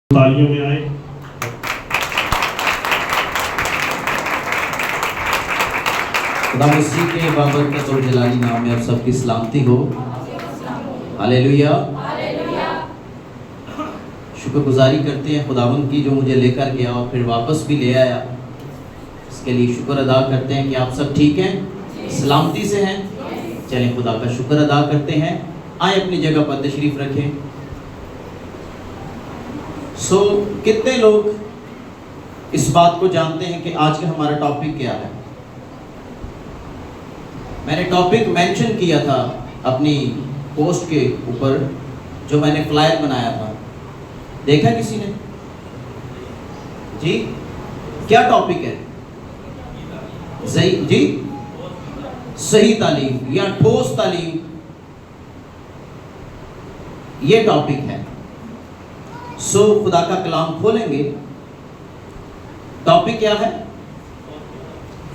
तालियों में आए। खुदा मसीह के बाबरकत और जलाली नाम में आप सबकी सलामती हो। हालेलुया। शुक्रगुजारी करते हैं खुदावंद की जो मुझे लेकर गया और फिर वापस भी ले आया। इसके लिए शुक्र अदा करते हैं कि आप सब ठीक हैं, सलामती से हैं। चलें खुदा का शुक्र अदा करते हैं। आए अपनी जगह पर तशरीफ रखें। कितने लोग इस बात को जानते हैं कि आज का हमारा टॉपिक क्या है? मैंने टॉपिक मेंशन किया था अपनी पोस्ट के ऊपर जो मैंने फ्लायर बनाया था। देखा किसी ने? जी, क्या टॉपिक है? सही जी, सही तालीम या ठोस तालीम, ये टॉपिक है। खुदा का कलाम खोलेंगे। टॉपिक क्या है?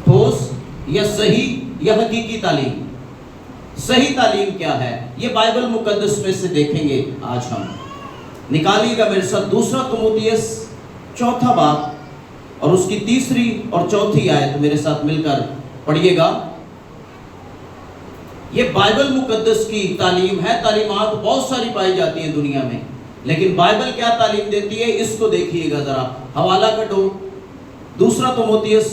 ठोस या सही या हकीकी तालीम। सही तालीम क्या है ये बाइबल मुकद्दस में से देखेंगे। आज हम निकालिएगा मेरे साथ दूसरा तिमुथियुस चौथा बाब और उसकी तीसरी और चौथी आयत मेरे साथ मिलकर पढ़िएगा। ये बाइबल मुकद्दस की तालीम है। तालीमात बहुत सारी पाई जाती हैं दुनिया में, लेकिन बाइबल क्या तालीम देती है इसको देखिएगा जरा। हवाला कटो दूसरा तिमुथियुस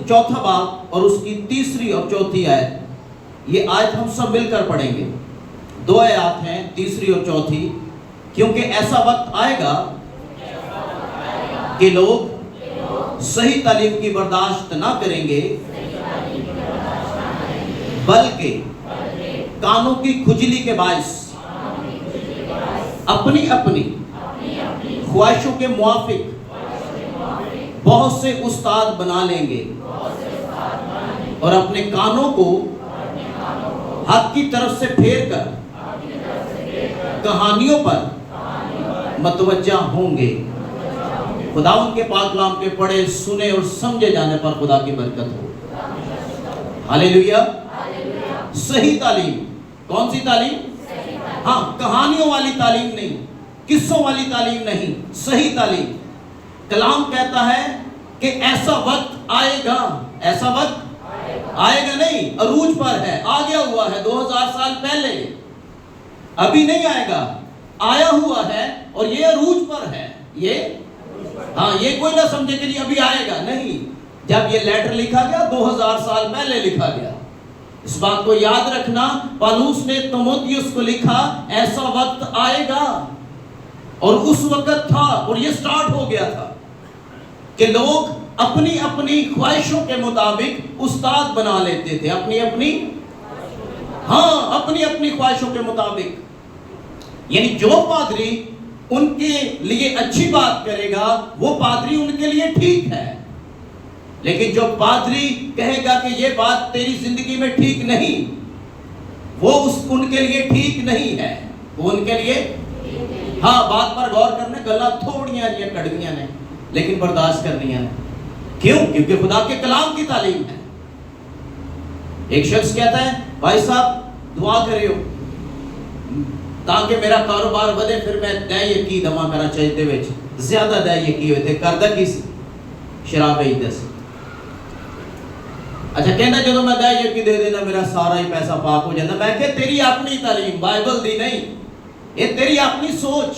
चौथा बाब और उसकी तीसरी और चौथी आयत। ये आयत हम सब मिलकर पढ़ेंगे। दो आयत हैं, तीसरी और चौथी। क्योंकि ऐसा वक्त आएगा कि लोग सही तालीम की बर्दाश्त ना करेंगे, बल्कि कानों की खुजली के बायस अपनी अपनी ख्वाहिशों के मुआफिक बहुत से उस्ताद बना लेंगे और अपने कानों को हक की तरफ से फेर कर कहानियों पर मतवज्जा होंगे। खुदा उनके पाक कलाम के पढ़े सुने और समझे जाने पर खुदा की बरकत हो। हालेलुया। सही तालीम। कौन सी तालीम? हाँ, कहानियों वाली तालीम नहीं, किस्सों वाली तालीम नहीं, सही तालीम। कलाम कहता है कि ऐसा वक्त आएगा। ऐसा वक्त आएगा नहीं, अरूज पर है, आ गया हुआ है 2000 साल पहले। अभी नहीं आएगा, आया हुआ है और ये अरूज पर है। ये कोई ना समझे कि अभी आएगा नहीं। जब ये लेटर लिखा गया 2000 साल पहले लिखा गया। इस बात को याद रखना, पौलुस ने तिमुथियुस को लिखा ऐसा वक्त आएगा, और उस वक्त था और ये स्टार्ट हो गया था कि लोग अपनी अपनी ख्वाहिशों के मुताबिक उस्ताद बना लेते थे। अपनी अपनी ख्वाहिशों के मुताबिक। यानी जो पादरी उनके लिए अच्छी बात करेगा वो पादरी उनके लिए ठीक है, लेकिन जो पादरी कहेगा कि ये बात तेरी जिंदगी में ठीक नहीं, वो उनके लिए ठीक नहीं है। वो उनके लिए बात पर गौर करने गला थोड़ियां कड़वियां ने, लेकिन बर्दाश्त करनियां ने। क्यों? क्योंकि खुदा के कलाम की तालीम है। एक शख्स कहता है भाई साहब दुआ करियो ताकि मेरा कारोबार बढ़े, फिर मैं दे यकी दमा करा चाहिए विच ज्यादा दे यकी होते करदा की शराब ही दस। अच्छा कहना जो मैं दे यकी दे देना मेरा सारा ही पैसा पाक हो जाता। मैं कह तेरी अपनी तालीम बाइबल दी नहीं, ये तेरी अपनी सोच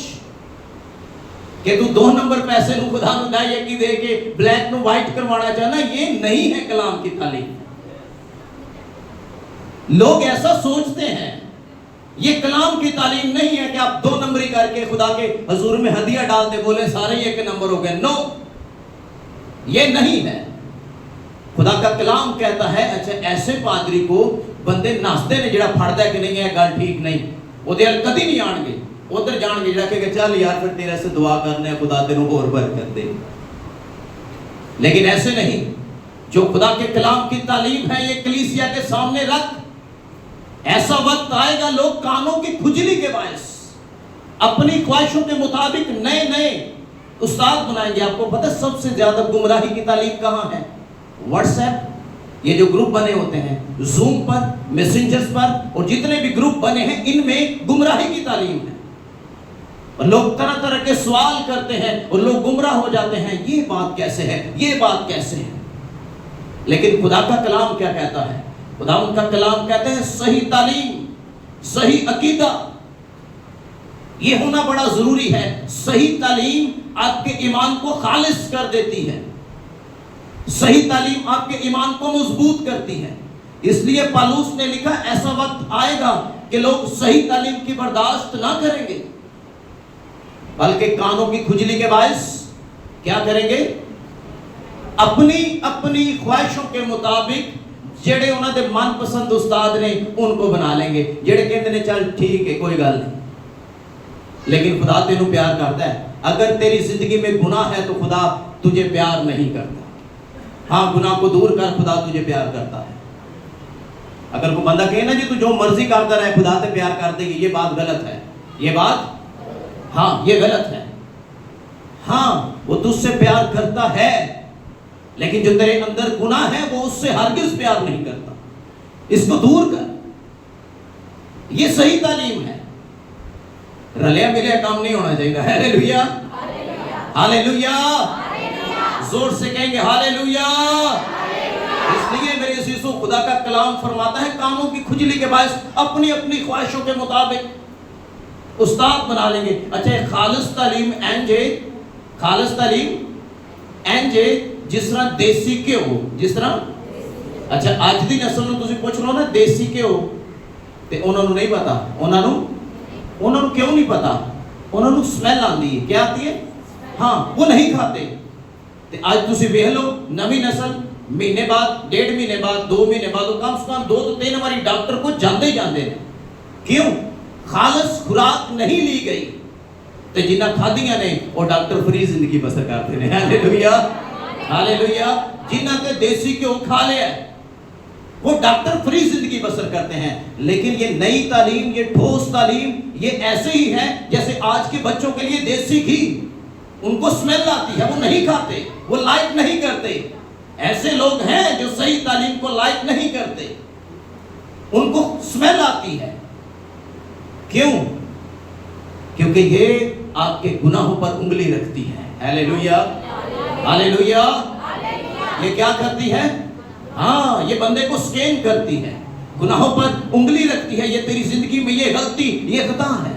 कि तू 2 नंबर पैसे नु खुदा नु दे यकी दे के ब्लैक नु व्हाइट करवाना चाहना, ये नहीं है कलाम की तालीम। लोग ऐसा सोचते हैं। ये कलाम की तालीम नहीं है कि आप 2 नंबरी करके खुदा के हजूर में हदिया डाल दे, बोले सारे 1 नंबर हो गए। नो, ये नहीं है। खुदा का कलाम कहता है अच्छा ऐसे पादरी को बंदे नासते ने जेड़ा फड़दा कि नहीं है गल ठीक नहीं, ओदे अल कदी नहीं आणगे, उधर जाणगे जेड़ा कि चल यार फिर तेरे से दुआ करने खुदा तेनू और बरकत दे। लेकिन ऐसे नहीं। जो खुदा के कलाम की तालीम है ये कलीसिया के सामने रख। ऐसा वक्त आएगा लोग कानों की खुजली के बायस अपनी ख्वाहिशों के मुताबिक नए नए उस्ताद बनाएंगे। आपको पता है सबसे ज्यादा गुमराही की तालीम कहाँ है? व्हाट्सएप, ये जो ग्रुप बने होते हैं जूम पर, मैसेंजर्स पर, और जितने भी ग्रुप बने हैं इनमें गुमराही की तालीम है। اور لوگ طرح طرح کے سوال کرتے ہیں اور لوگ گمراہ ہو جاتے ہیں، یہ بات کیسے ہے، یہ بات کیسے ہے۔ لیکن خدا کا کلام کیا کہتا ہے؟ خدا ان کا کلام کہتے ہیں صحیح تعلیم، صحیح عقیدہ یہ ہونا بڑا ضروری ہے۔ صحیح تعلیم آپ کے ایمان کو خالص کر دیتی ہے، صحیح تعلیم آپ کے ایمان کو مضبوط کرتی ہے۔ اس لیے پالوس نے لکھا ایسا وقت آئے گا کہ لوگ صحیح تعلیم کی برداشت نہ کریں گے، بلکہ کانوں کی کھجلی کے باعث کیا کریں گے؟ اپنی اپنی خواہشوں کے مطابق جڑے انہوں نے من پسند استاد نے ان کو بنا لیں گے، جڑے کہتے ہیں چل ٹھیک ہے کوئی گل نہیں۔ لیکن خدا تینوں پیار کرتا ہے۔ اگر تیری زندگی میں گناہ ہے تو خدا تجھے پیار نہیں کرتا۔ ہاں گناہ کو دور کر، خدا تجھے پیار کرتا ہے۔ اگر کوئی بندہ کہے نا جی تو جو مرضی کرتا رہے خدا تے پیار کر دے گی، یہ بات غلط ہے، یہ بات ہاں یہ غلط ہے۔ ہاں وہ تجھ سے پیار کرتا ہے، لیکن جو تیرے اندر گناہ ہے وہ اس سے ہرگز پیار نہیں کرتا۔ اس کو دور کر، یہ صحیح تعلیم ہے۔ رلیا ملیا کام نہیں ہونا چاہیے۔ ہاللیلویا، ہاللیلویا، زور سے کہیں گے ہاللیلویا۔ اس لیے میرے عزیزو خدا کا کلام فرماتا ہے کانوں کی کھجلی کے باعث اپنی اپنی خواہشوں کے مطابق استاد بنا لیں گے۔ اچھا خالص تعلیم خالص تعلیم جس طرح دیسی گھیو، جس طرح اچھا اج دی نسل نوں تسی پوچھ لو نا دیسی گھیو تے انہاں نوں نہیں پتا، انہاں نوں کیوں نہیں پتا؟ انہاں نوں سمیل آندی ہے، کیا آتی ہے؟ ہاں وہ نہیں کھاتے۔ تے اج تسی ویکھ لو نویں نسل مہینے بعد، 1.5 مہینے بعد، 2 مہینے بعد کم سے کم 2 تو 3 باری ڈاکٹر کو جاندے ہیں۔ کیوں؟ خالص خوراک نہیں لی گئی، تے جنہ کھادیاں نے وہ ڈاکٹر فری زندگی بسر کرتے ہیں۔ ہاللیلویا، ہاللیلویا۔ جنہ تے دیسی گھیو کھا لیا وہ ڈاکٹر فری زندگی بسر کرتے ہیں۔ لیکن یہ نئی تعلیم، یہ ٹھوس تعلیم، یہ ایسے ہی ہے جیسے آج کے بچوں کے لیے دیسی گھی، ان کو سمیل آتی ہے، وہ نہیں کھاتے، وہ لائک نہیں کرتے۔ ایسے لوگ ہیں جو صحیح تعلیم کو لائک نہیں کرتے، ان کو سمیل آتی ہے۔ کیوں؟ کیونکہ یہ آپ کے گناہوں پر انگلی رکھتی ہے۔ ہاللیلویا، ہاللیلویا۔ یہ کیا کرتی ہے؟ ہاں یہ بندے کو سکین کرتی ہے، گناہوں پر انگلی رکھتی ہے۔ یہ تیری زندگی میں یہ غلطی، یہ خطا ہے۔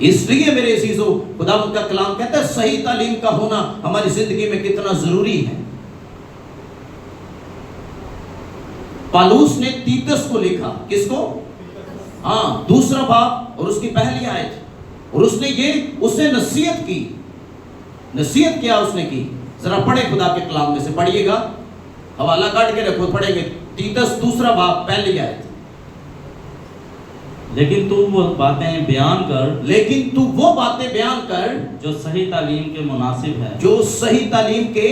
اس لیے میرے عزیزو خدا ان کا کلام کہتا ہے صحیح تعلیم کا ہونا ہماری زندگی میں کتنا ضروری ہے۔ پالوس نے تیتس کو لکھا، کس کو؟ ہاں 2 باب اور اس کی پہلی آیت، اور اس نے نصیحت کی۔ نصیحت کیا اس نے کی؟ ذرا پڑھے خدا کے کلام میں سے، پڑھیے گا، حوالہ کاٹ کے رکھو، پڑھیں گے۔ تیتس 2 باب پہلی آیت۔ لیکن تو وہ باتیں بیان کر جو صحیح تعلیم کے مناسب ہے، جو صحیح تعلیم کے،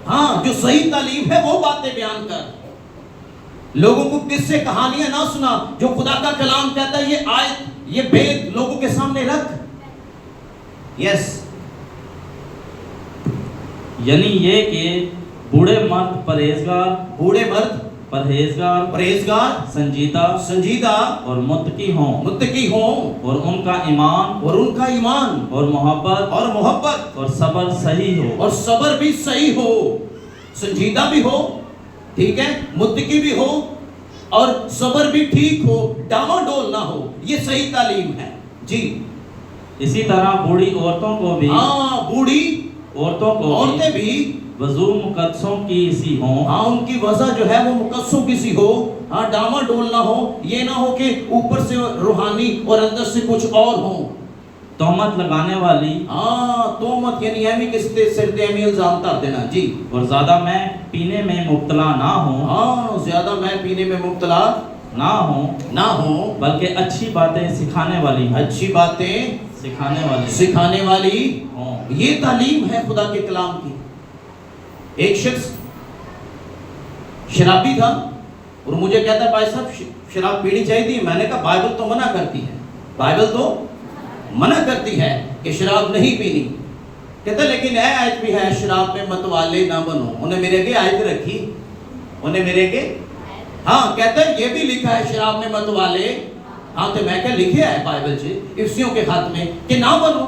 ہاں جو صحیح تعلیم ہے وہ باتیں بیان کر۔ لوگوں کو کس سے کہانیاں نہ سنا، جو خدا کا کلام کہتا ہے یہ آیت، یہ بید لوگوں کے سامنے رکھ۔ یس، یعنی یہ کہ بوڑھے مرد پرہیزگار سنجیدہ اور متقی ہوں، اور ان کا ایمان اور محبت اور صبر صحیح ہو، اور صبر بھی صحیح ہو، سنجیدہ بھی ہو، ٹھیک ہے، متقی بھی ہو اور صبر بھی ٹھیک ہو، ڈاما ڈول نہ ہو۔ یہ صحیح تعلیم ہے جی۔ اسی طرح بوڑھی عورتوں کو بھی، عورتیں بھی وضو مقدسوں کی سی ہوں، ہاں ان کی وضع جو ہے وہ مقدسوں کی سی ہو، ہاں ڈاما ڈول نہ ہو، یہ نہ ہو کہ اوپر سے روحانی اور اندر سے کچھ اور ہوں۔ تہمت لگانے والی، ہاں تہمت یعنی ایمی کستے سرتے ایمی الزام تار دینا جی۔ اور زیادہ میں پینے میں مبتلا نہ ہوں، ہاں زیادہ میں پینے میں مبتلا نہ ہوں، بلکہ اچھی باتیں سکھانے والی ہوں، اچھی باتیں سکھانے والی ہوں۔ یہ تعلیم ہے خدا کے کلام کی۔ ایک شخص شرابی تھا اور مجھے کہتا ہے بھائی صاحب شراب پینی چاہیے تھی۔ میں نے کہا بائبل تو منع کرتی ہے، بائبل تو منع کرتی ہے کہ شراب نہیں پینی۔ کہتا لیکن اے آیت بھی ہے شراب میں متوالے نہ بنو۔ انہیں میرے کے آیت رکھی، ہاں کہتا ہے یہ بھی لکھا ہے شراب میں متوالے हाँ तो मैं क्या लिखे है बाइबल च इफ्सियों के खत में कि ना बनो।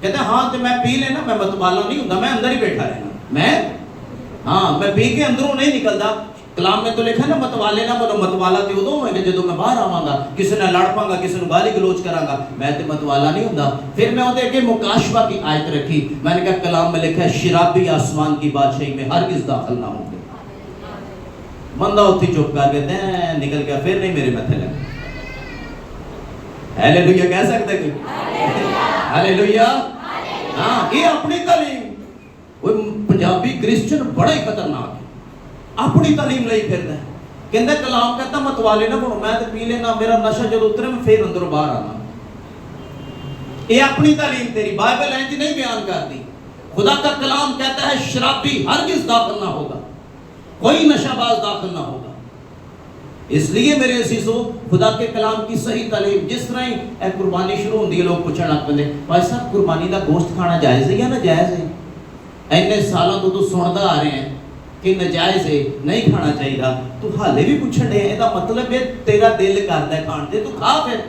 कहते हाँ तो मैं पी लेना, मैं मतवाला नहीं हूँ, मैं अंदर ही बैठा रहना, मैं पी के अंदरों नहीं निकलता। कलाम में तो लिखा ना मतवाले ना बनो, मतवाला तो उदों होंगे जो मैं बाहर आवांगा, किसी ने लड़ पांगा, किसी ने गाली गलोच करांगा, मैं तो मतवाला नहीं होंदा। फिर मैं उधर के मुकाशवा की आयत रखी, मैंने कहा कलाम में लिखा है शराबी आसमान की बादशाही में हरगिज़ दाखिल ना होंगे। बंदा उठी चुप कर कहते हैं निकल गया, फिर नहीं मेरे मथे लगे। हालेलुया कह सकते कोई? हालेलुया। हाँ ये अपनी तालीम, वो पंजाबी क्रिश्चियन बड़ा ही खतरनाक है, अपनी तालीम ਲਈ ਫਿਰਦਾ ਕਹਿੰਦਾ ਕਲਾਮ कहता मतवाले ना बनो, मैं तो पी लेना, मेरा नशा जब उतरे मैं फिर अंदरों बाहर आना। ये अपनी तालीम तेरी बाइबल इंज नहीं बयान करती। खुदा का कलाम कहता है शराबी हरगिज़ दाखिल ना होगा, कोई नशाबाज दाखिल ना होगा। इसलिए मेरे अजीजों खुदा के कलाम की सही तालीम, जिस तरह ही कुर्बानी शुरू होती है लोग पूछने लग पैंदे भाई साहब कुर्बानी का गोश्त खाना जायज़ है या नाजायज़ है? इन्ने सालों तो सुनता आ रहे हैं कि नजायज़ है, नहीं खाना चाहिए, तू हाले भी पूछण दे, इसका मतलब है तेरा दिल करता है खाण दे, तू खा फिर।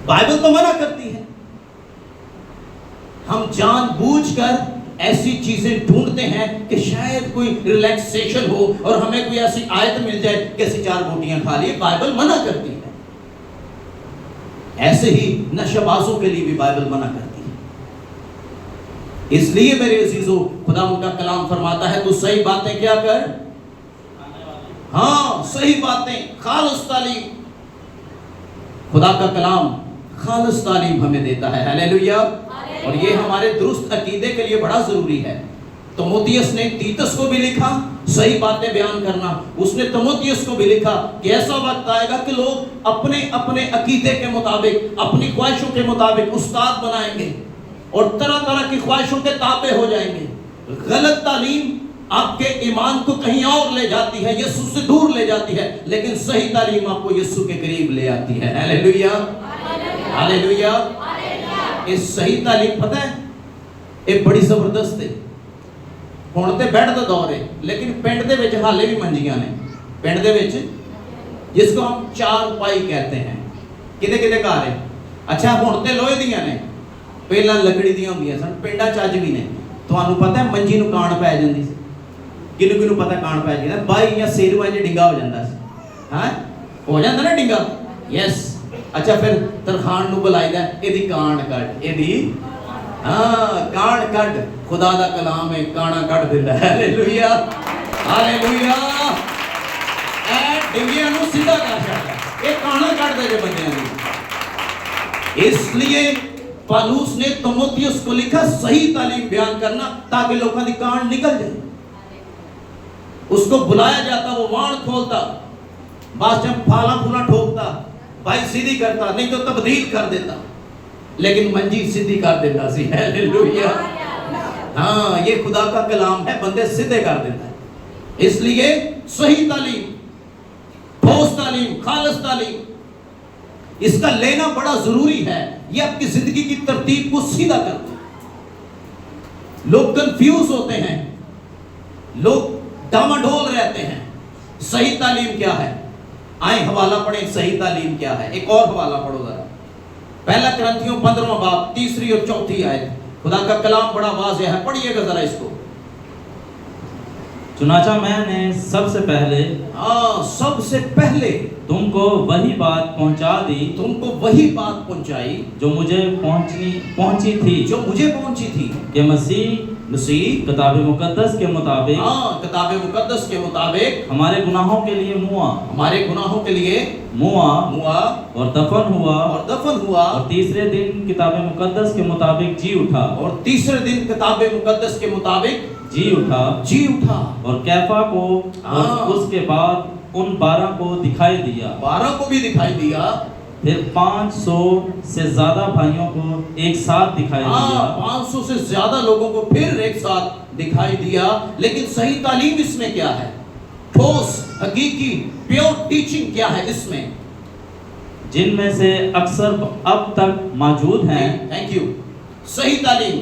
बाइबल तो मना करती है। हम जानबूझकर ऐसी चीजें ढूंढते हैं कि शायद कोई रिलैक्सेशन हो और हमें कोई ऐसी आयत मिल जाए कि ऐसी 4 रोटियां खा लिए, बाइबल मना करती है। ऐसे ही नशाबाजों के लिए भी बाइबल मना करती है। इसलिए मेरे अजीजों खुदा उनका कलाम फरमाता है तू सही बातें क्या कर, हाँ सही बातें, खालिस तालीम। खुदा का कलाम खालिस तालीम हमें देता है। हालेलुया। और ये हमारे दुरुस्त अकीदे के लिए बड़ा जरूरी है। तिमोथियस ने तीतस को भी लिखा सही बातें बयान करना, उसने तिमोथियस को भी लिखा कि ऐसा वक्त आएगा कि लोग अपने अपने अकीदे के मुताबिक, अपनी ख्वाहिशों के मुताबिक उस्ताद बनाएंगे और तरह तरह की ख्वाहिशों के ताबे हो जाएंगे। गलत तालीम आपके ईमान को कहीं और ले जाती है, यीशु से दूर ले जाती है, लेकिन सही तालीम आपको यीशु के करीब ले आती है। Hallelujah hallelujah. इस सही तालीम पता है ये बड़ी जबरदस्त है। हुण ते बेड दा दौर है, लेकिन पिंड दे विच हाले भी मंजियां ने, पिंड दे विच जिसको हम चारपाई कहते हैं। किते किते घर है, अच्छा हुण ते लोहे दियां ने, पहला लकड़ी दियां होंदियां सन, पिंडां च अज भी ने। तुहानू पता है मंजी नूं काण पै जांदी सी, किनू किनू पता काण पै जांदा, बाई या सिर वांज डिंगा हो जांदा सी, हां हो जांदा ना डिंगा, यस। अच्छा फिर तरखान नूं बुलाईदा, एदी काण कट, एदी हाँ काण कट। खुदा दा कलाम है काणा कट दिंदा है। Hallelujah hallelujah. ए डिंगियां नूं सीधा कर छड्डदा, ये काणा कट दे जे बंदियां नूं। इसलिए पौलुस ने तिमोथियस को लिखा सही तालीम बयान करना ताकि लोगों की कान निकल जाए। उसको बुलाया जाता, वो वाण खोलता, बादशाह फाला फूला ठोकता, भाई सीधी करता, नहीं तो तब्दील कर देता, लेकिन मंजी सीधी कर देता सी। हालेलुया। हाँ ये खुदा का कलाम है, बंदे सीधे कर देता है। इसलिए सही तालीम, ठोस तालीम, खालिस तालीम, इसका लेना बड़ा जरूरी है। ये आपकी जिंदगी की तरतीब को सीधा करते हैं। लोग कंफ्यूज होते हैं, लोग डामाडोल रहते हैं। सही तालीम क्या है? आए हवाला पढ़े, सही तालीम क्या है। एक और हवाला पढ़ो जरा, पहला कुरिन्थियों 15वां बाब 3 और 4 आयत। खुदा का कलाम बड़ा वाज़ेह है, पढ़िएगा जरा इसको। चुनाचा मैंने सबसे पहले तुमको वही बात पहुंचा दी, तुमको वही बात पहुंचाई जो मुझे पहुंची थी कि मसीह किताब मुकद्दस के मुताबिक, किताब मुकद्दस के मुताबिक हमारे गुनाहों के लिए मुआ और दफन हुआ और तीसरे दिन किताब मुकद्दस के मुताबिक जी उठा जी उठा और कैफा को और उसके बाद उन 12 को दिखाई दिया, 12 को भी दिखाई दिया। फिर 500 से ज्यादा भाइयों को एक साथ दिखाई दिया, 500 से ज्यादा लोगों को फिर एक साथ दिखाई दिया। लेकिन सही तालीम इसमें क्या है? ठोस हकीकी प्योर टीचिंग क्या है इसमें? जिनमें से अक्सर अब तक मौजूद हैं। Thank you. सही तालीम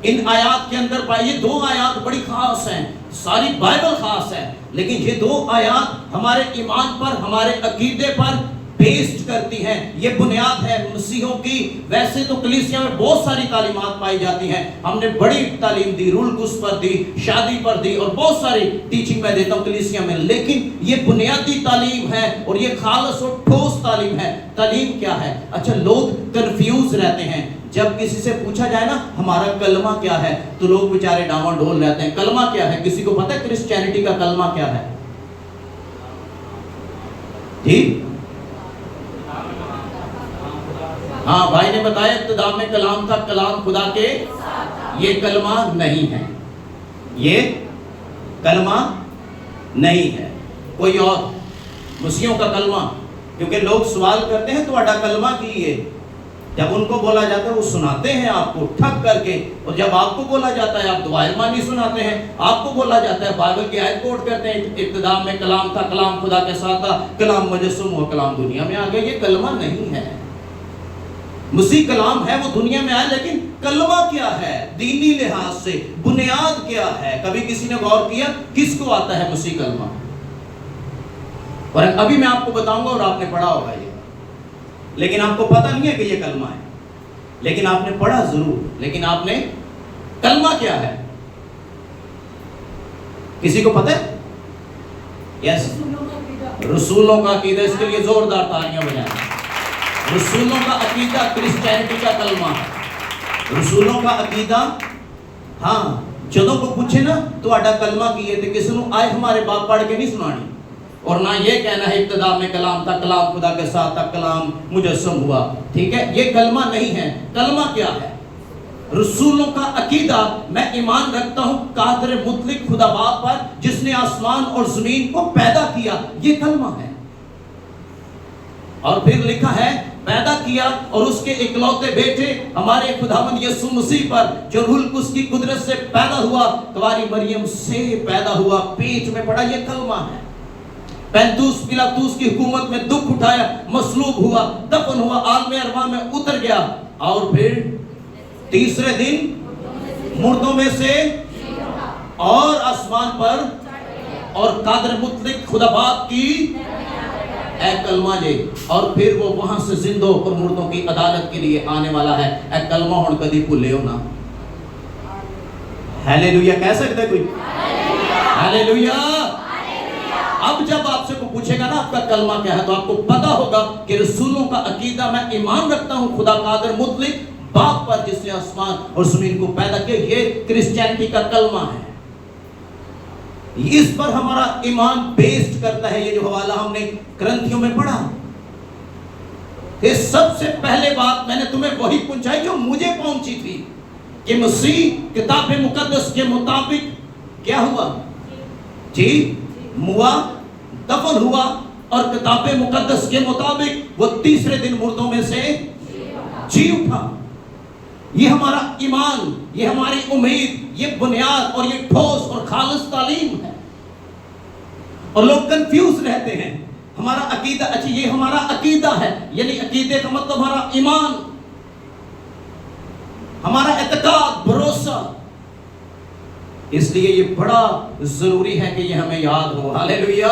इन आयात के अंदर पाए, ये 2 आयात बड़ी खास हैं, सारी बाइबल खास है, लेकिन ये 2 आयात हमारे ईमान पर, हमारे अकीदे पर बेस्ड करती हैं। ये बुनियाद है मसीहों की। वैसे तो कलीसिया में बहुत सारी तालीमात पाई जाती हैं, हमने बड़ी तालीम दी, रूल कुस पर दी, शादी पर दी, और बहुत सारी टीचिंग मैं देता हूँ कलीसिया में, लेकिन ये बुनियादी तालीम है और ये खालस और ठोस तालीम है। तालीम क्या है? अच्छा, लोग कंफ्यूज रहते हैं। जब किसी से पूछा जाए ना हमारा कलमा क्या है, तो लोग बेचारे डामाडोल रहते हैं। कलमा क्या है? किसी को पता है क्रिश्चियनिटी का कलमा क्या है? जी हाँ, भाई ने बताया इब्तिदा में कलाम था, कलाम खुदा के। ये कलमा नहीं है, ये कलमा नहीं है, कोई और मसीहों का कलमा। क्योंकि लोग सवाल करते हैं तुम्हारा कलमा की है, जब उनको बोला जाता है वो सुनाते हैं आपको ठग करके, और जब आपको बोला जाता है आप दुआ मानी सुनाते हैं। आपको बोला जाता है बाइबल की आयत कोट करते हैं, इब्तिदा में कलाम था, कलाम खुदा के साथ था, कलाम मुजस्सम हुआ, कलाम दुनिया में आ गया। ये कलमा नहीं है। मसीह कलाम है, वो दुनिया में आया, लेकिन कलमा क्या है दीनी लिहाज से, बुनियाद क्या है? कभी किसी ने गौर किया किसको आता है मसीह कलमा? और अभी मैं आपको बताऊंगा, और आपने पढ़ा होगा ये, लेकिन आपको पता नहीं है कि ये कलमा है, लेकिन आपने पढ़ा जरूर। लेकिन आपने कलमा क्या है किसी को पता है? यस, रसूलों का अकीदा। इसके लिए जोरदार तालियां बजाएं। रसूलों का अकीदा क्रिश्चियनिटी का कलमा है। रसूलों का अकीदा, हाँ, जदों को पूछे ना ਤੁਹਾਡਾ कलमा की है, तो किसी ਨੂੰ आए हमारे बाप पढ़ के नहीं सुनानी, और ना ये कहना है इब्तिदा में कलाम था, कलाम खुदा के साथ था, कलाम मुजस्सम हुआ। ठीक है, ये कलमा नहीं है। कलमा क्या है? रसूलों का अकीदा, मैं ईमान रखता हूँ कादिर मुतलक खुदा बाप पर, जिसने आसमान और जमीन को पैदा किया। ये कलमा है। और फिर लिखा है पैदा किया और उसके इकलौते बेटे हमारे खुदावंद यीशु मसीह पर, जो रूह कुद्स की कुदरत से पैदा हुआ, कुंवारी मरियम से पैदा हुआ, पेट में पड़ा। ये कलमा है। पैंतूस पिलातूस की हुकूमत में दुख उठाया, मसलूब हुआ, दफन हुआ, आलमे अरवा में उतर गया, और फिर तीसरे दिन मुर्दों में से और आसमान पर, और कादिर मुतलक खुदा बाप की ए कलमा जे, और फिर वो वहां से जिंदों और मुर्दों की अदालत के लिए आने वाला है। ए कलमा हुण कदी भुल्लियो ना। हालेलुया कह सकते कोई? हालेलुया। अब जब आपसे को पूछेगा ना आपका कलमा क्या है, तो आपको पता होगा कि रसूलों का अकीदा, मैं ईमान रखता हूं खुदा कादिर मुतलक बाप पर, जिसने आसमान और जमीन को पैदा किया। ये क्रिश्चियनिटी का कलमा है। इस पर हमारा ईमान बेस्ड करता है। ये जो हवाला हमने ग्रंथियों में पढ़ा, ये सबसे पहले बात मैंने तुम्हें वही पहुंचाई जो मुझे पहुंची थी, कि मसीह किताब मुकद्दस के मुताबिक क्या हुआ जी? मुआ, दफन हुआ, और किताब मुकद्दस के मुताबिक वो तीसरे दिन मुर्दों में से जी उठा। ये हमारा ईमान, ये हमारी उम्मीद, ये बुनियाद और ये ठोस और खालिस तालीम है। और लोग कंफ्यूज रहते हैं। हमारा अकीदा, अच्छा ये हमारा अकीदा है, यानी अकीदे का मतलब हमारा ईमान, हमारा एतकाद, भरोसा। इसलिए ये बड़ा जरूरी है कि ये हमें याद हो। Hallelujah,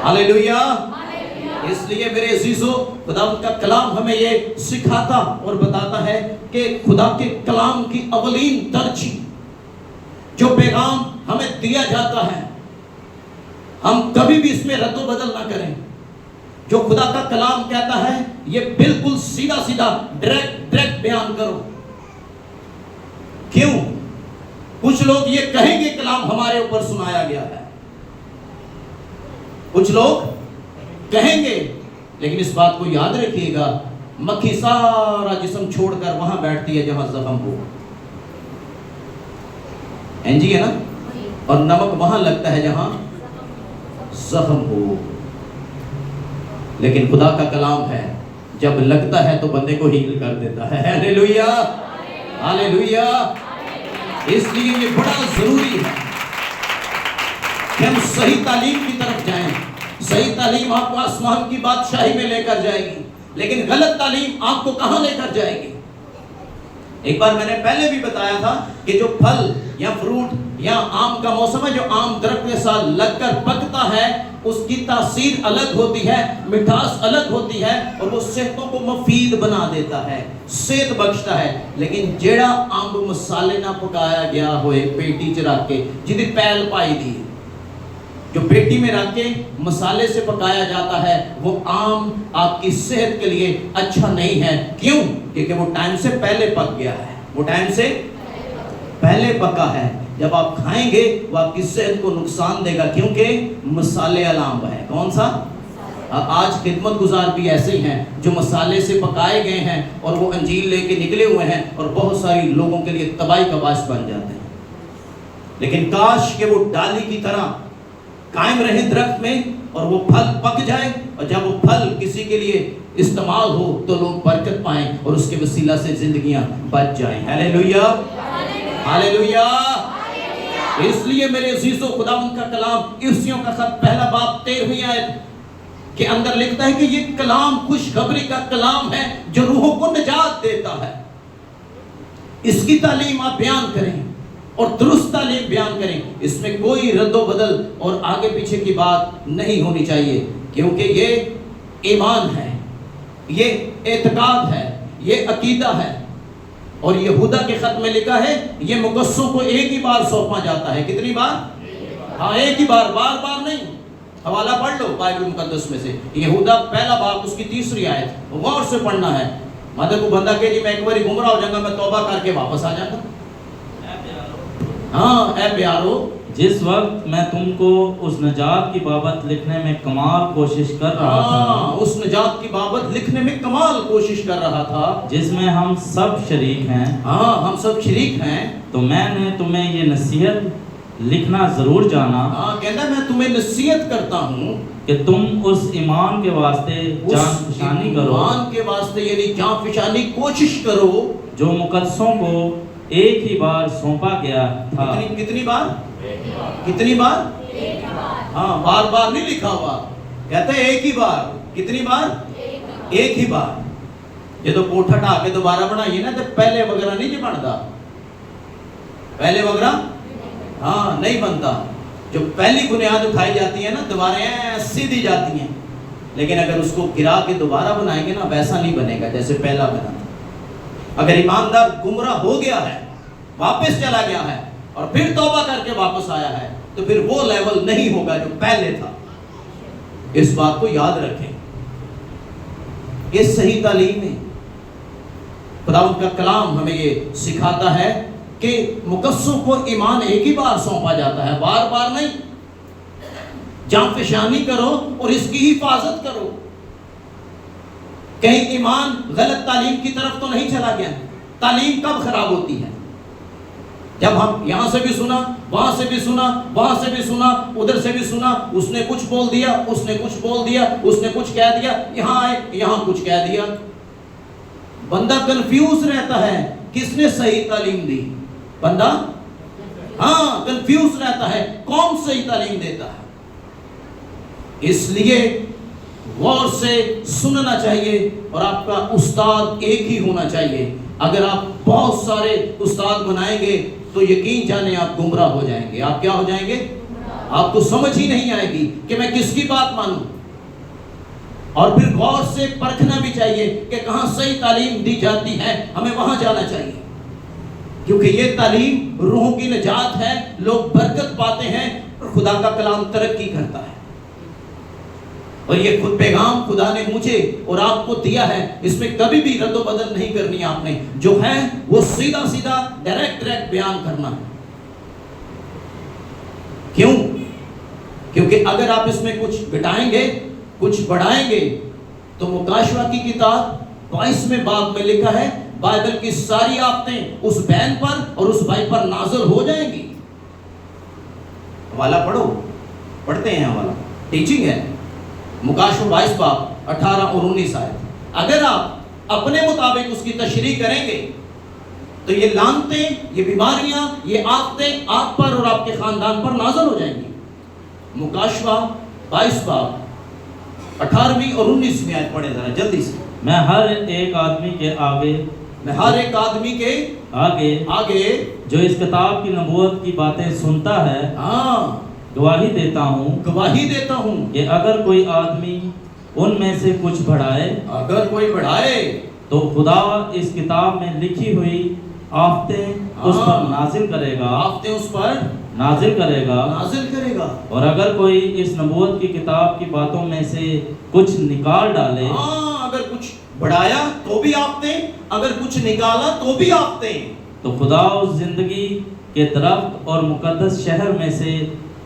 hallelujah. इसलिए मेरे अजीजों, खुदा का कलाम हमें ये सिखाता और बताता है कि खुदा के कलाम की अवलीन तरजीह, जो पैगाम हमें दिया जाता है, हम कभी भी इसमें रद्दो बदल ना करें। जो खुदा का कलाम कहता है, ये बिल्कुल सीधा सीधा डायरेक्ट बयान करो। क्यों? कुछ लोग ये कहेंगे कलाम हमारे ऊपर सुनाया गया है, कुछ लोग कहेंगे, लेकिन इस बात को याद रखिएगा, मक्खी सारा जिस्म छोड़कर वहां बैठती है जहां जख्म हो। एनजी है ना? और नमक वहां लगता है जहां जख्म हो। लेकिन खुदा का कलाम है, जब लगता है तो बंदे को हील कर देता है। Hallelujah, hallelujah. इसलिए ये बड़ा जरूरी है कि हम सही तालीम की तरफ जाएं। सही तालीम आपको आसमान की बादशाही में लेकर जाएगी, लेकिन गलत तालीम आपको कहां लेकर जाएगी? ایک بار میں نے پہلے بھی بتایا تھا کہ جو پھل یا فروٹ یا آم کا موسم ہے، جو آم درخت کے ساتھ لگ کر پکتا ہے، اس کی تاثیر الگ ہوتی ہے، مٹھاس الگ ہوتی ہے، اور وہ صحتوں کو مفید بنا دیتا ہے، صحت بخشتا ہے۔ لیکن جیڑا آم مسالے نہ پکایا گیا ہوئے پیٹی چ رکھ کے، جدی پیل پائی دی، جو پیٹی میں رکھ کے مسالے سے پکایا جاتا ہے، وہ آم آپ کی صحت کے لیے اچھا نہیں ہے۔ کیوں؟ کیونکہ وہ ٹائم سے پہلے پک گیا ہے، وہ ٹائم سے پہلے پکا ہے۔ جب آپ کھائیں گے وہ آپ کی صحت کو نقصان دے گا، کیونکہ مسالے علام ہے۔ کون سا؟ آج خدمت گزار بھی ایسے ہی ہیں جو مسالے سے پکائے گئے ہیں اور وہ انجیل لے کے نکلے ہوئے ہیں اور بہت ساری لوگوں کے لیے تباہی کا باعث بن جاتے ہیں۔ لیکن کاش کہ وہ ڈالی کی طرح قائم رہے درخت میں اور وہ پھل پک جائے، اور جب وہ پھل کسی کے لیے استعمال ہو تو لوگ برکت پائیں اور اس کے وسیلہ سے زندگیاں بچ جائیں۔ ہاللیلویا، ہاللیلویا۔ اس لیے میرے عزیزو، خداوند کا کلام افسیوں کا خط پہلا باب 13ویں آیت کے اندر لکھتا ہے کہ یہ کلام خوشخبری کا کلام ہے جو روحوں کو نجات دیتا ہے۔ اس کی تعلیم آپ بیان کریں اور درست تعلیم بیان کریں، اس میں کوئی رد و بدل اور آگے پیچھے کی بات نہیں ہونی چاہیے، کیونکہ یہ ایمان ہے، یہ اعتقاد ہے، یہ عقیدہ ہے۔ اور یہودا کے خط میں لکھا ہے یہ مقدسوں کو ایک ہی بار سونپا جاتا ہے۔ کتنی بار؟ ہاں، ایک ہی بار، بار بار نہیں۔ حوالہ پڑھ لو بائبل مقدس میں سے، یہودا پہلا باب اس کی 3 آیت غور سے پڑھنا ہے۔ مدد کو بندہ کہ جی میں ایک بار گمراہ ہو جاؤں گا، میں توبہ کر کے واپس آ جاؤں گا۔ ہاں اے پیارو، جس وقت میں تم کو اس نجات کی بابت لکھنے میں کمال کوشش کر رہا تھا، اس نجات کی بابت لکھنے میں کمال کوشش کر رہا تھا جس میں ہم سب شریک ہیں، ہاں ہم سب شریک ہیں، تو میں نے تمہیں یہ نصیحت لکھنا ضرور جانا، ہاں کہنا میں تمہیں نصیحت کرتا ہوں کہ تم اس ایمان کے واسطے جان فشانی کرو، ایمان کے واسطے یعنی جان فشانی کوشش کرو، جو مقدسوں کو ایک ہی بار سونپا گیا تھا۔ کتنی بار؟ کتنی بار؟ ہاں، بار بار نہیں لکھا ہوا، کہتا ہے ایک ہی بار۔ کتنی بار؟ ایک ہی بار۔ یہ تو کوٹھا ٹھا کے دوبارہ بنائیے نا تو پہلے وغیرہ نہیں جی بنتا، پہلے وغیرہ ہاں نہیں بنتا۔ جو پہلی بنیاد اٹھائی جاتی ہے نا دوبارہ سیدھی جاتی ہیں، لیکن اگر اس کو گرا کے دوبارہ بنائیں گے نا ویسا نہیں بنے گا جیسے پہلا بنا تھا۔ اگر ایماندار گمراہ ہو گیا ہے، واپس چلا گیا ہے اور پھر توبہ کر کے واپس آیا ہے، تو پھر وہ لیول نہیں ہوگا جو پہلے تھا۔ اس بات کو یاد رکھیں، یہ صحیح تعلیم ہے۔ خداوند کا کلام ہمیں یہ سکھاتا ہے کہ مقدسوں کو ایمان ایک ہی بار سونپا جاتا ہے، بار بار نہیں۔ جان فشانی کرو اور اس کی حفاظت کرو، کہیں ایمان غلط تعلیم کی طرف تو نہیں چلا گیا۔ تعلیم کب خراب ہوتی ہے؟ جب ہم یہاں سے بھی سنا، وہاں سے بھی سنا، وہاں سے بھی سنا، ادھر سے بھی سنا، اس نے کچھ بول دیا، اس نے کچھ بول دیا، اس نے کچھ کہہ دیا، یہاں آئے یہاں کچھ کہہ دیا، بندہ کنفیوز رہتا ہے کس نے صحیح تعلیم دی۔ بندہ ہاں کنفیوز رہتا ہے کون صحیح تعلیم دیتا ہے۔ اس لیے غور سے سننا چاہیے اور آپ کا استاد ایک ہی ہونا چاہیے۔ اگر آپ بہت سارے استاد بنائیں گے تو یقین جانے آپ گمراہ ہو جائیں گے۔ آپ کیا ہو جائیں گے؟ آپ کو سمجھ ہی نہیں آئے گی کہ میں کس کی بات مانوں۔ اور پھر غور سے پرکھنا بھی چاہیے کہ کہاں صحیح تعلیم دی جاتی ہے، ہمیں وہاں جانا چاہیے، کیونکہ یہ تعلیم روحوں کی نجات ہے، لوگ برکت پاتے ہیں اور خدا کا کلام ترقی کرتا ہے۔ اور یہ خود پیغام خدا نے مجھے اور آپ کو دیا ہے، اس میں کبھی بھی رد و بدل نہیں کرنی آپ نے، جو ہے وہ سیدھا سیدھا ڈائریکٹ بیان کرنا ہے۔ کیوں؟ کیونکہ اگر آپ اس میں کچھ گھٹائیں گے، کچھ بڑھائیں گے، تو مکاشوہ کی کتاب 22ویں باب میں لکھا ہے بائبل کی ساری آفتیں اس بہن پر اور اس بھائی پر نازل ہو جائیں گی۔ حوالہ پڑھو، پڑھتے ہیں حوالہ، ٹیچنگ ہے، مکاشوہ 22 باب 18 اور 19 آیت۔ اگر آپ اپنے مطابق اس کی تشریح کریں گے تو یہ لعنتیں، یہ بیماریاں، یہ آفتیں آپ پر اور آپ کے خاندان پر نازل ہو جائیں گی۔ مکاشوہ 22 باب 18ویں اور 19ویں آیت پڑھیں ذرا جلدی سے۔ میں ہر ایک آدمی کے آگے मैं हर एक आदमी के आगे जो इस किताब की नबूवत की बातें सुनता है गवाही देता हूँ कि अगर कोई आदमी उनमें से कुछ बढ़ाए, अगर कोई बढ़ाए तो खुदा इस किताब में लिखी हुई आफतें उस पर नाजिल करेगा, आफतें उस पर नाजिल करेगा। और अगर कोई इस नबूवत की किताब की बातों में से कुछ निकाल डाले, अगर कुछ बढ़ाया तो भी आफतें, अगर कुछ निकाला तो भी आफतें, तो खुदा उस जिंदगी के दरख्त और मुकद्दस शहर में से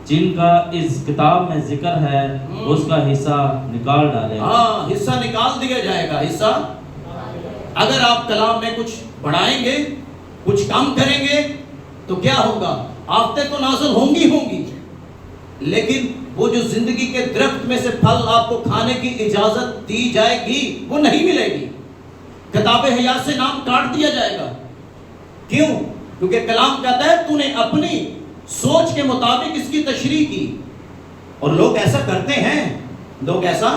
जिनका इस किताब में जिक्र है उसका हिस्सा निकाल डालेगा। हिस्सा निकाल दिया जाएगा। हिस्सा अगर आप कलाम में कुछ बढ़ाएंगे, कुछ कम करेंगे तो क्या होगा? आफतें तो नाज़िल होंगी, लेकिन वो जो जिंदगी के दरख्त में से फल आपको खाने की इजाजत दी जाएगी वो नहीं मिलेगी। किताब हयात से नाम काट दिया जाएगा। क्यों? क्योंकि कलाम कहता है तूने अपनी सोच के मुताबिक इसकी तशरीह की। और लोग ऐसा करते हैं, लोग ऐसा,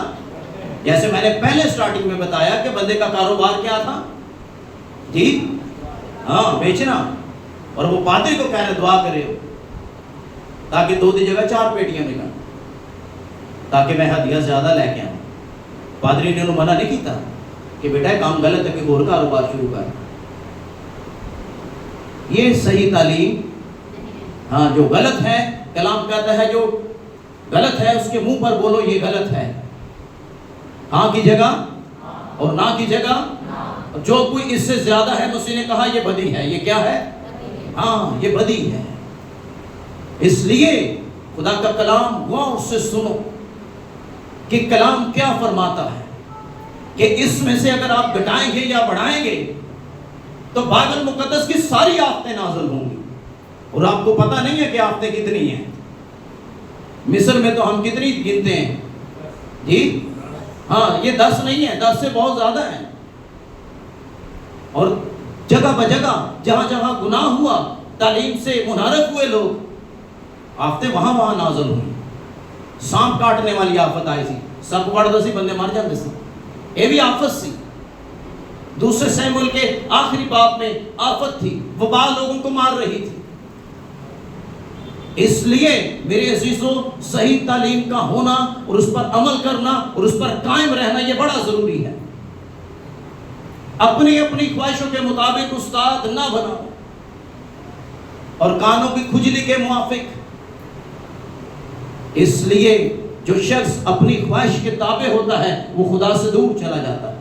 जैसे मैंने पहले स्टार्टिंग में बताया कि बंदे का कारोबार क्या था जी, बेचना, और वो पादरी को कह रहे दुआ करे हो ताकि 2 की जगह 4 पेटियां मिलन, ताकि मैं हदिया ज्यादा लेके आऊं। पादरी ने उन्हें मना नहीं किया कि बेटा काम गलत है कि और कारोबार शुरू कर। ये सही तालीम, जो गलत है, कलाम कहता है जो गलत है उसके मुंह पर बोलो ये गलत है, हाँ की जगह और ना की जगह। जो कोई इससे ज्यादा है, मसीह ने कहा ये बदी है। ये क्या है? ये बदी है। इसलिए खुदा का कलाम गौर से सुनो कि कलाम क्या फरमाता है, कि इसमें से अगर आप घटाएंगे या बढ़ाएंगे तो बाइबल मुकद्दस की सारी आफतें नाज़िल होंगी। और आपको पता नहीं है कि आफतें कितनी हैं। मिस्र में तो हम कितनी गिनते हैं जी? ये 10 नहीं है, 10 से बहुत ज्यादा है। और जगह बजगह जहां जहां गुनाह हुआ, तालीम से मुनारफ हुए लोग, आफतें वहां नाज़िल हुई। सांप काटने वाली आफत आई थी, सप वड़ सी बंदे मर जाते थे, ये भी आफत सी। दूसरे शमूएल के आखिरी बाब में आफत थी, वबा लोगों को मार रही थी। इसलिए मेरे अजीजों, सही तालीम का होना और उस पर अमल करना और उस पर कायम रहना ये बड़ा जरूरी है। अपनी अपनी ख्वाहिशों के मुताबिक उस्ताद ना बनाओ और कानों की खुजली के मुआफिक। इसलिए जो शख्स अपनी ख्वाहिश के ताबे होता है वो खुदा से दूर चला जाता है।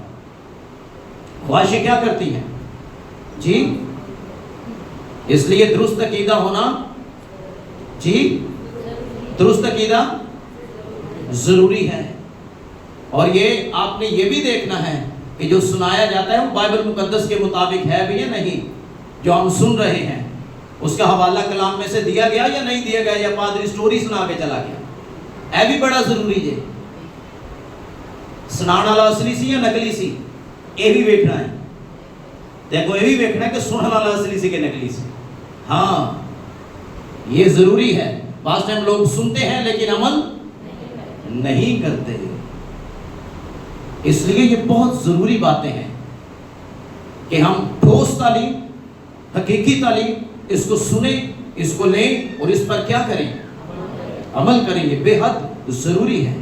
ख्वाहिशें क्या करती हैं जी? इसलिए दुरुस्त अकीदा होना जी, दुरुस्त अकीदा जरूरी है। और ये आपने ये भी देखना है कि जो सुनाया जाता है वो बाइबल मुकद्दस के मुताबिक है भी या नहीं। जो हम सुन रहे हैं उसका हवाला कलाम में से दिया गया या नहीं दिया गया, या पादरी स्टोरी सुना के चला गया, है भी बड़ा जरूरी है। सुनाने वाला असली सी या नकली सी, ये भी देखना है। देखो ये भी देखना है कि सुनने वाला असली सी के नकली सी। ये जरूरी है। पास टाइम लोग सुनते हैं लेकिन अमल नहीं करते। इसलिए ये बहुत जरूरी बातें हैं कि हम ठोस तालीम, हकीकी तालीम इसको सुने, इसको लें और इस पर क्या करें? अमल करें। ये बेहद जरूरी है,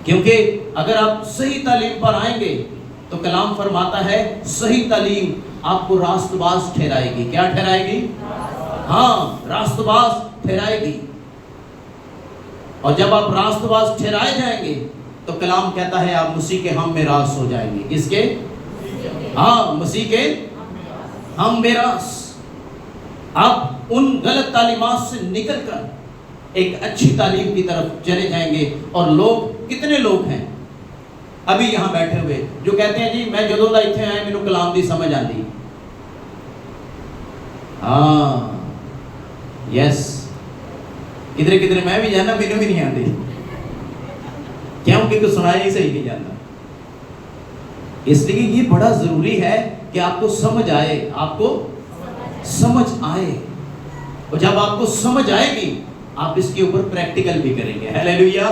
क्योंकि अगर आप सही तालीम पर आएंगे तो कलाम फरमाता है सही तालीम आपको रास्तबाज ठहराएगी। क्या ठहराएगी? रास्तबाज ठहराएगी। और जब आप रास्तबाज ठहराए जाएंगे तो कलाम कहता है आप मसीह के हम में रास हो जाएंगे। किसके? मसीह के हम में रास। आप उन गलत तालीमात से निकलकर एक अच्छी तालीम की तरफ चले जाएंगे। और लोग, कितने लोग हैं अभी यहाँ बैठे हुए जो कहते हैं जी मैं जदों दा इत्थे आया मैनू कलाम दी समझ आती। यस, किधरे किधरे मैं भी जाना, मैनू भी नहीं आती। क्यों? क्योंकि सुनाया ही सही नहीं जाता। इसलिए ये बड़ा जरूरी है कि आपको समझ आए, आपको समझ आए। और जब आपको समझ आएगी آپ اس کے اوپر پریکٹیکل بھی کریں گے. ہاللیلویا.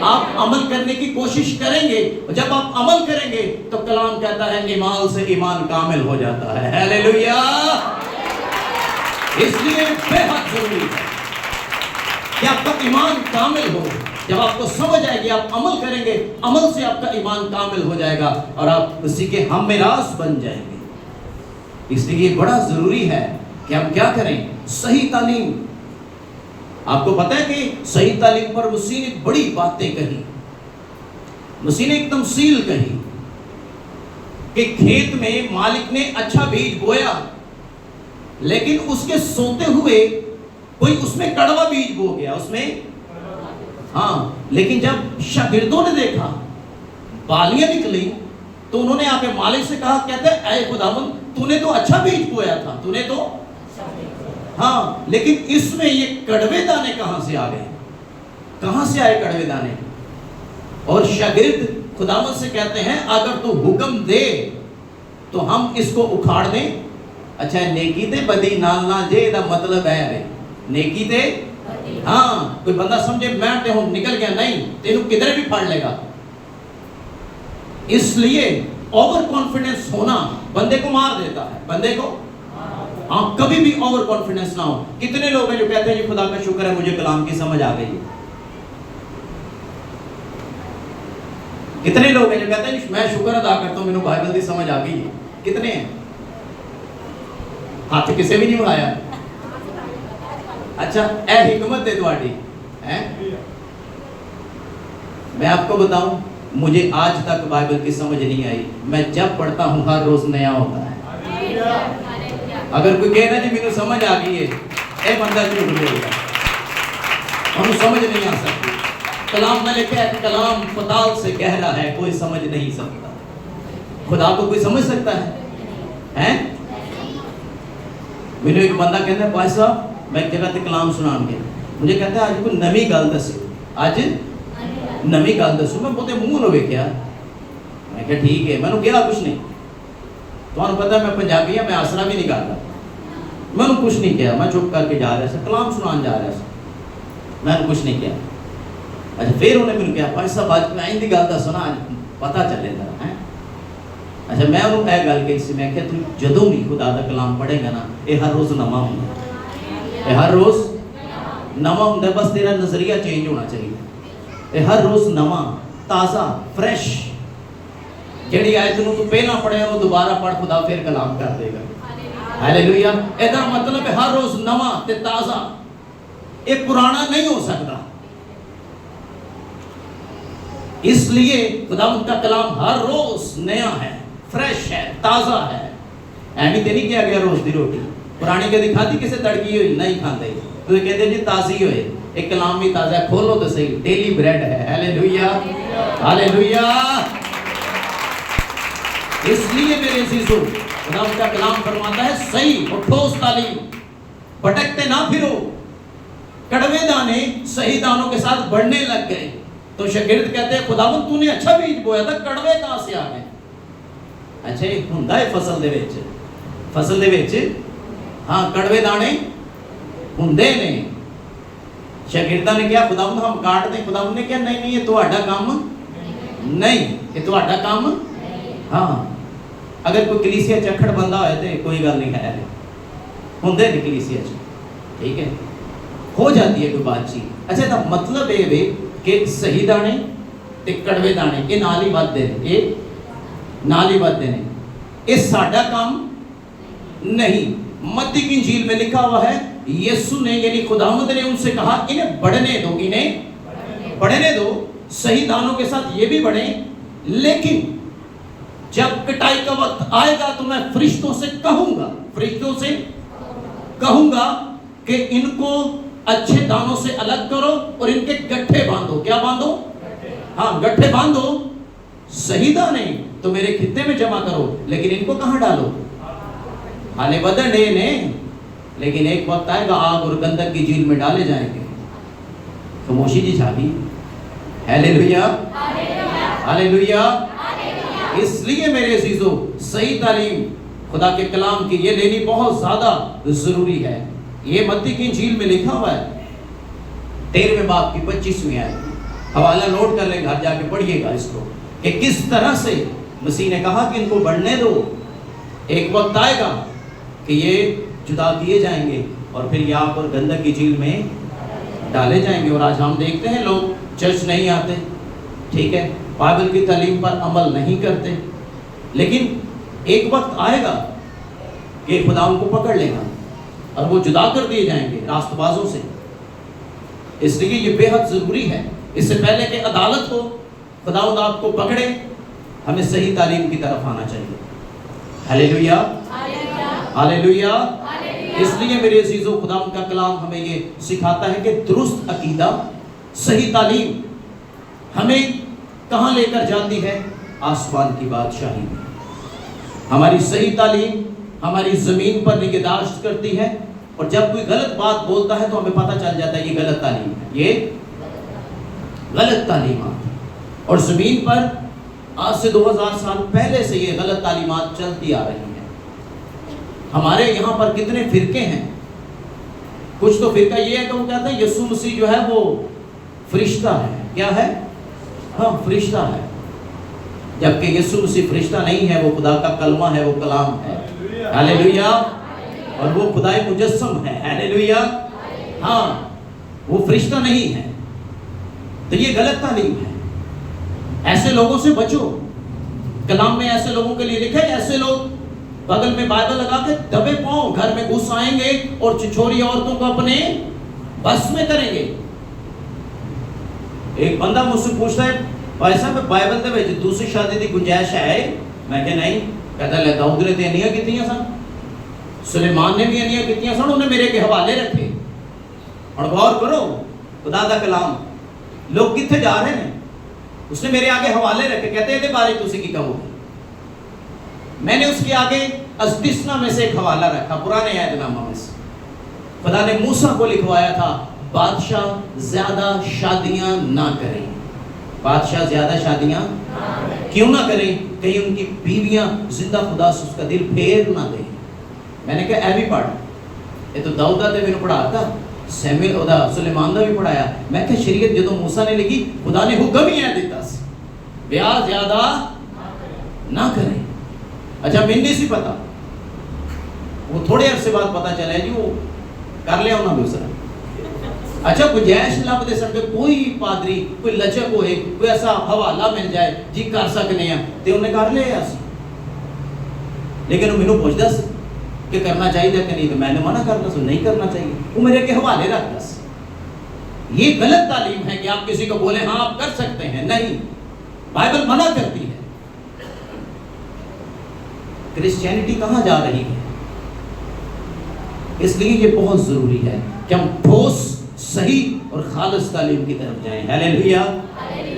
آپ عمل کرنے کی کوشش کریں گے. جب آپ عمل کریں گے تو کلام کہتا ہے ایمان سے ایمان کامل ہو جاتا ہے. ہاللیلویا. اس لیے بے حد ضروری ہے کہ آپ کا ایمان کامل ہو. جب آپ کو سمجھ آئے گی آپ عمل کریں گے, عمل سے آپ کا ایمان کامل ہو جائے گا اور آپ اسی کے ہم میراث بن جائیں گے. اس لیے یہ بڑا ضروری ہے کہ ہم کیا کریں, صحیح تعلیم. آپ کو پتہ ہے کہ صحیح تعلیم پر مسیح نے بڑی باتیں کہی. مسیح نے ایک تمثیل کہی کہ کھیت میں مالک نے اچھا بیج بویا, لیکن اس کے سوتے ہوئے کوئی اس میں کڑوا بیج بو گیا. اس میں لیکن جب شاگردوں نے دیکھا بالیاں نکلی تو انہوں نے آ کے مالک سے کہا, کہتے ہیں اے خداوند تو نے تو اچھا بیج بویا تھا, تو نے تو لیکن اس میں یہ کڑوے دانے کہاں سے آ گئے, کہاں سے آئے کڑوے دانے؟ اور شاگرد خداوند سے کہتے ہیں اگر تو حکم دے تو ہم اس کو اکھاڑ دیں. اچھا نیکی تے بدی نال نہ جے دا مطلب ہے نیکی تے کوئی بندہ سمجھے میں تے ہوں نکل گیا, نہیں تینوں کدھر بھی پھاڑ لے گا. اس لیے اوور کانفیڈنس ہونا بندے کو مار دیتا ہے. بندے کو کبھی بھی اوور کانفیڈنس نہ ہو. کتنے لوگ ہیں جو کہتے ہیں جی خدا کا شکر ہے مجھے کلام کی سمجھ آ گئی. کتنے لوگ ہیں جو کہتے ہیں میں شکر ادا کرتا ہوں میرے بائبل کی سمجھ آ گئی. کتنے ہیں؟ ہاتھ کسے بھی نہیں اٹھایا. اچھا اے حکمت ہے تواڈی. میں آپ کو بتاؤں مجھے آج تک بائبل کی سمجھ نہیں آئی. میں جب پڑھتا ہوں ہر روز نیا ہوتا ہے. اگر کوئی کہے نا جی میرے سمجھ آ گئی ہے, اے بندہ جھوٹ بولے گا, ہمیں سمجھ نہیں آ سکتی. کلام میں لکھا ہے کلام پتال سے گہرا ہے کوئی سمجھ نہیں سکتا. خدا کو کوئی سمجھ سکتا ہے؟ میرے ایک بندہ کہتا ہے بھائی صاحب میں ایک جگہ تے کلام سنان گیا, مجھے کہتا ہے آج کوئی نمی گل دسو, آج نمی گل دسو. میں بہتے منہ نو ویکھیا, میں کہا ٹھیک ہے, میں نے کہا کچھ نہیں. تمہیں پتہ ہے میں پنجابی ہوں, میں آسرا بھی نہیں کرتا. میں نے کچھ نہیں کیا, میں چپ کر کے جا رہا تھا, کلام سنان جا رہا تھا, میں نے کچھ نہیں کیا. اچھا پھر انہیں مجھے کہا بھائی صاحب آج میں آئندہ گل دسو نا, پتہ چلے گا. اچھا میں انہوں نے گل کہی سی, میں کہ تو جدوں بھی خدا دا کلام پڑھے گا نا یہ ہر روز نواں ہوندا, یہ ہر روز نواں ہوندا. بس تیرا نظریہ چینج ہونا چاہیے. یہ ہر روز نواں تازہ فریش. جڑی آیت نوں تو پہلا پڑھے وہ دوبارہ پڑھ, خدا پھر کلام کر دے گا. ہاللیلویا. ایدا مطلب ہے ہر روز نواں تے تازہ. یہ پرانا نہیں ہو سکتا. اس لیے خداوند کا کلام ہر روز نیا ہے, فریش ہے, تازہ ہے. ایویں تے نہیں کیا گیا روز دی روٹی پرانی کدی کھادی کسے تڑکی ہوئی نہیں کھاندے. تو کہتے جی تازی ہوئے, ایک کلام بھی تازہ ہے, کھولو تو صحیح, ڈیلی بریڈ ہے. ہاللیلویا ہاللیلویا. اس لیے میرے عزیزو خداوند کا کلام فرماتا ہے صحیح اور ٹھوس تعلیم, بھٹکتے نہ پھرو. کڑوے دانے صحیح دانوں کے ساتھ بڑھنے لگ گئے تو شاگرد کہتے ہیں خداوند تو نے اچھا بیج بویا تھا, کڑوے کہاں سے آ گئے؟ اچھا یہ ہوندا ہے فصل دے وچ, فصل دے وچ کڑوے دانے ہوندے نے. شاگرداں نے کہا خداوند ہم کاٹ دیں. خداوند نے کہا نہیں نہیں یہ تہاڈا کام نہیں, یہ تہاڈا کام. اگر کوئی کلیسیا چکھڑ بندہ ہوئے تو کوئی گل نہیں ہے, ہوندے نے کلیسیا چ, ٹھیک ہے, ہو جاتی ہے کوئی بات چیت. اچھا دا مطلب یہ کہ صحیح دانے تے کڑوے دانے یہ نال ہی ودے نے, یہ نال ہی ودے نے. یہ ساڈا کام نہیں. متی کی انجیل میں لکھا ہوا ہے یسوع نے یعنی خداوند نے ان سے کہا انہیں بڑھنے دو, انہیں بڑھنے دو, صحیح دانوں کے ساتھ یہ بھی بڑھیں, لیکن جب کٹائی کا وقت آئے گا تو میں فرشتوں سے کہوں گا, فرشتوں سے کہوں گا کہ ان کو اچھے دانوں سے الگ کرو اور ان کے گٹھے باندھو. کیا باندھو؟ گٹھے باندھو. صحیح دانے تو میرے کھتے میں جمع کرو, لیکن ان کو کہاں ڈالو؟ حالے بدن ڈے نے, لیکن ایک وقت آئے گا آگ اور گندک کی جھیل میں ڈالے جائیں گے. خاموشی جی چھا گئی. ہاللیلویا ہاللیلویا. اس لیے میرے عزیزو صحیح تعلیم خدا کے کلام کی یہ لینی بہت زیادہ ضروری ہے. یہ متی کی انجیل میں لکھا ہوا ہے 13वें बाब की 25वीं आयत। हवाला नोट कर लें, घर जाके पढ़िएगा इसको कि किस तरह से मसीह ने कहा कि इनको बढ़ने दो, एक वक्त आएगा कि ये जुदा किए जाएंगे और फिर यहाँ पर गंदक की झील में डाले जाएंगे। और आज हम देखते हैं लोग चर्च नहीं आते, ठीक है, बाइबल की तालीम पर अमल नहीं करते, लेकिन एक वक्त आएगा कि खुदा उनको पकड़ लेगा और वो जुदा कर दिए जाएंगे रास्तबाजों से। इसलिए ये बेहद ज़रूरी है, इससे पहले कि अदालत हो, खुदावंद आपको पकड़े, हमें सही तालीम की तरफ आना चाहिए। Hallelujah, hallelujah. इसलिए मेरे अजीजों, खुदावंद का कलाम हमें ये सिखाता है कि दुरुस्त अकीदा, सही तालीम हमें कहाँ लेकर जाती है? आसमान की बादशाही में। हमारी सही तालीम हमारी ज़मीन पर निगहदाश्त करती है, और जब कोई गलत बात बोलता है तो हमें पता चल जाता है ये गलत तालीम है, ये गलत तालीमात। और ज़मीन पर आज से 2000 साल पहले से ये गलत तालीमात चलती आ रही हैं। हमारे यहाँ पर कितने फ़िरके हैं। कुछ तो फ़िरका ये है कि वो कहते हैं यीशु मसीह जो है वो फरिश्ता है। क्या है? हाँ, फरिश्ता है, जबकि यीशु मसीह फरिश्ता नहीं है, वो खुदा का कलमा है, वो कलाम है। हालेलुया। और वो खुदाई मुजस्सम है। हालेलुया। हाँ, वो फरिश्ता नहीं है। तो ये गलत तालीम है। ऐसे लोगों से बचो। कलाम में ऐसे लोगों के लिए लिखा है, ऐसे लोग बगल में बाइबल लगा के दबे पांव घर में घुस आएंगे और छिछोरी औरतों को अपने बस में करेंगे। एक बंदा मुझसे पूछता है, भाई साहब बाइबल दे विच दूसरी शादी की गुंजाइश है? मैं कहा नहीं। कहता है दाऊद ने तो इनियां कीतियां सन, सुलेमान ने भी इनियां कीतियां सन, उन्हें मेरे के हवाले रखे। और गौर करो, खुदा दा कलाम लोग किथे जा रहे हैं, उसने मेरे आगे हवाले रखे। कहते हैं बारे तुसी की कहोगे? मैंने उसके आगे अस्तिस्ना में से एक हवाला रखा, पुराने ऐहदनामा में से। खुदा ने मूसा को लिखवाया था, बादशाह ज्यादा शादियां ना करें। बादशाह ज्यादा शादियां क्यों ना करें? कहीं उनकी बीवियां जिंदा खुदा से उसका दिल फेर ना दे। मैंने कहा ऐ भी पढ़, ये तो दाऊदा ते मैंने पढ़ाता, सैमुअल ओदा सुलेमान दा भी पढ़ाया। मैं कहा शरीयत जदों मूसा ने लिखी, खुदा ने हुक्म ही है दिता सी, ब्याह ज्यादा ना करें। अच्छा, मैंने नहीं सी पता, वो थोड़े अरसे बाद पता चला जी वो कर लिया उन्होंने दूसरा। अच्छा, गुंजाइश लभ दे सकते, कोई पादरी कोई लचक होए, कोई ऐसा हवाला मिल जाए जी कर सकने हैं, तो उन्हें कर लिया। लेकिन मैनू पूछता कि करना चाहिए कि नहीं, तो मैंने मना करना नहीं करना चाहिए, वो मेरे के हवाले रखता। ये गलत तालीम है कि आप किसी को बोले हाँ आप कर सकते हैं, नहीं, बाइबल मना करती है। क्रिश्चियनिटी कहाँ जा रही है? इसलिए ये बहुत जरूरी है कि हम ठोस, सही और खालिस तालीम की तरफ जाएं। हालेलुया।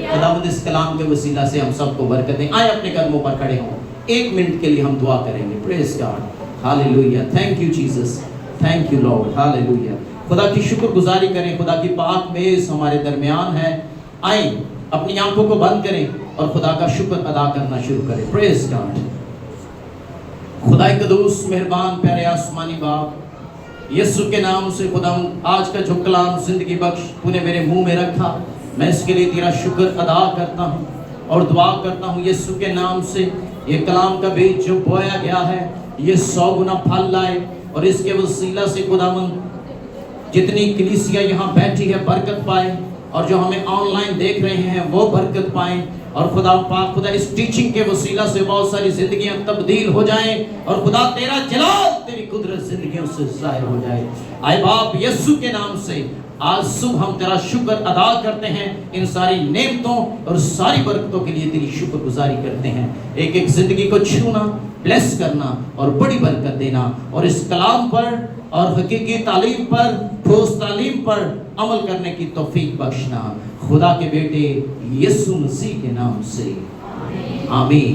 खुदावंद इस कलाम के वसीला से हम सबको बरकत दें। आए अपने कदमों पर खड़े हों, 1 मिनट के लिए हम दुआ करेंगे। Praise God, hallelujah. Thank you Jesus, thank you Lord, hallelujah. खुदा की शुक्रगुजारी करें, खुदा की पाक मेज हमारे दरमियान है। आए अपनी आंखों को बंद करें और खुदा का शुक्र अदा करना शुरू करें। Praise God. खुदाई कदूस मेहरबान प्यारे आसमानी बाप, यीशु के नाम से खुदा आज का जो कलाम जिंदगी बख्श तूने मेरे मुंह में रखा, मैं इसके लिए तेरा शुक्र अदा करता हूँ और दुआ करता हूँ यीशु के नाम से ये कलाम का बीज जो बोया गया है ये 100 गुना फल लाए, और इसके वसीला से खुदावंद जितनी कलीसिया यहाँ बैठी है बरकत पाए, और जो हमें ऑनलाइन देख रहे हैं वो बरकत पाएं। और खुदा पाक खुदा इस टीचिंग के वसीला से बहुत सारी जिंदगियां तब्दील हो जाएं, और खुदा तेरा जलाल तेरी कुदरत जिंदगियों से जाहिर हो जाए। आए बाप यीशु के नाम से आज सुबह हम तेरा शुक्र अदा करते हैं, इन सारी नेमतों और सारी बरकतों के लिए तेरी शुक्रगुजारी करते हैं। एक एक जिंदगी को छूना, ब्लेस करना और बड़ी बरकत देना, और इस कलाम पर और हकीकी तालीम पर, ठोस तालीम पर अमल करने की तौफीक बख्शना, खुदा के बेटे यीशु मसीह के नाम से आमीन।